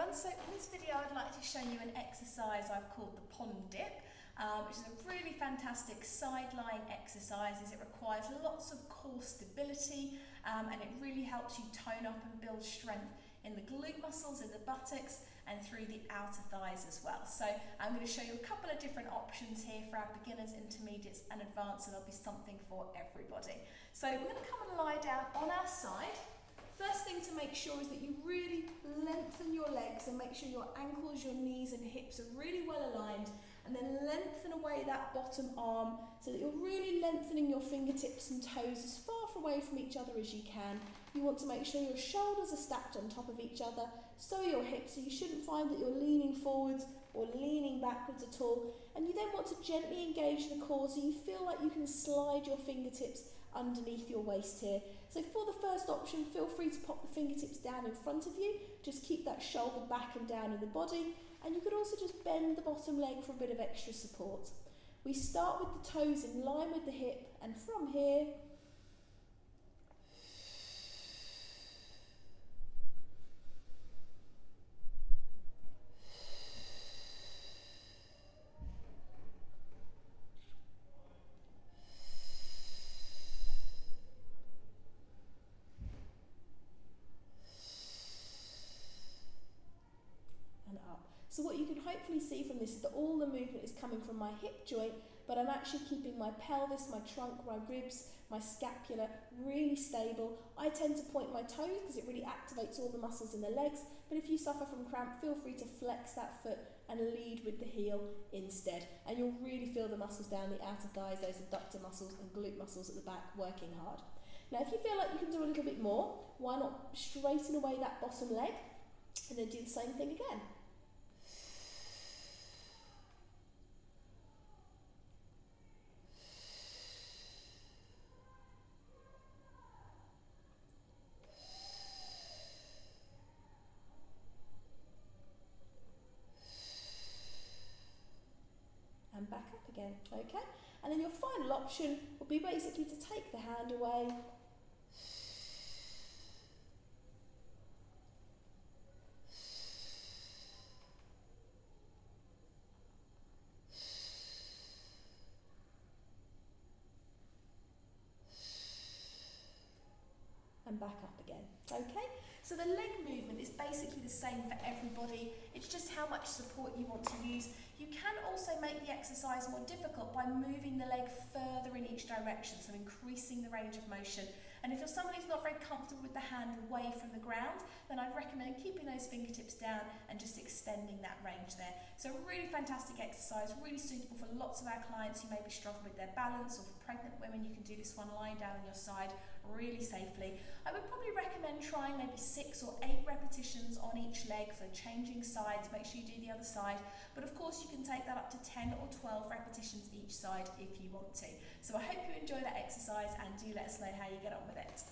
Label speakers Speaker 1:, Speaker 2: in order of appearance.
Speaker 1: everyone, so in this video I'd like to show you an exercise I've called the pond dip, which is a really fantastic side-lying exercise as it requires lots of core stability and it really helps you tone up and build strength in the glute muscles, in the buttocks and through the outer thighs as well. So I'm going to show you a couple of different options here for our beginners, intermediates and advanced, and there'll be something for everybody. So we're going to come and lie down on our side. First thing to make sure is that you really lengthen your legs and make sure your ankles, your knees and hips are really well aligned, and then lengthen away that bottom arm so that you're really lengthening your fingertips and toes as far away from each other as you can. You want to make sure your shoulders are stacked on top of each other, so are your hips, so you shouldn't find that you're leaning forwards or leaning backwards at all. And you then want to gently engage the core so you feel like you can slide your fingertips underneath your waist here. So for the first option, feel free to pop the fingertips down in front of you. Just keep that shoulder back and down in the body. And you could also just bend the bottom leg for a bit of extra support. We start with the toes in line with the hip, and from here, so what you can hopefully see from this is that all the movement is coming from my hip joint, but I'm actually keeping my pelvis, my trunk, my ribs, my scapula really stable. I tend to point my toes because it really activates all the muscles in the legs, but if you suffer from cramp, feel free to flex that foot and lead with the heel instead. And you'll really feel the muscles down the outer thighs, those adductor muscles and glute muscles at the back working hard. Now if you feel like you can do a little bit more, why not straighten away that bottom leg and then do the same thing again. And back up again, okay? And then your final option will be basically to take the hand away and back up again, okay? So the leg movement is basically the same for everybody. It's just how much support you want to use. You can also make the exercise more difficult by moving the leg further in each direction, so increasing the range of motion. And if you're somebody who's not very comfortable with the hand away from the ground, then I'd recommend keeping those fingertips down and just extending that range there. So a really fantastic exercise, really suitable for lots of our clients who may be struggling with their balance, or for pregnant women. You can do this one lying down on your side really safely. I would probably recommend trying maybe 6 or 8 repetitions on each leg, so changing sides, make sure you do the other side. But of course you can take that up to 10 or 12 repetitions each side if you want to. So I hope you enjoy that exercise and do let us know how you get on with it.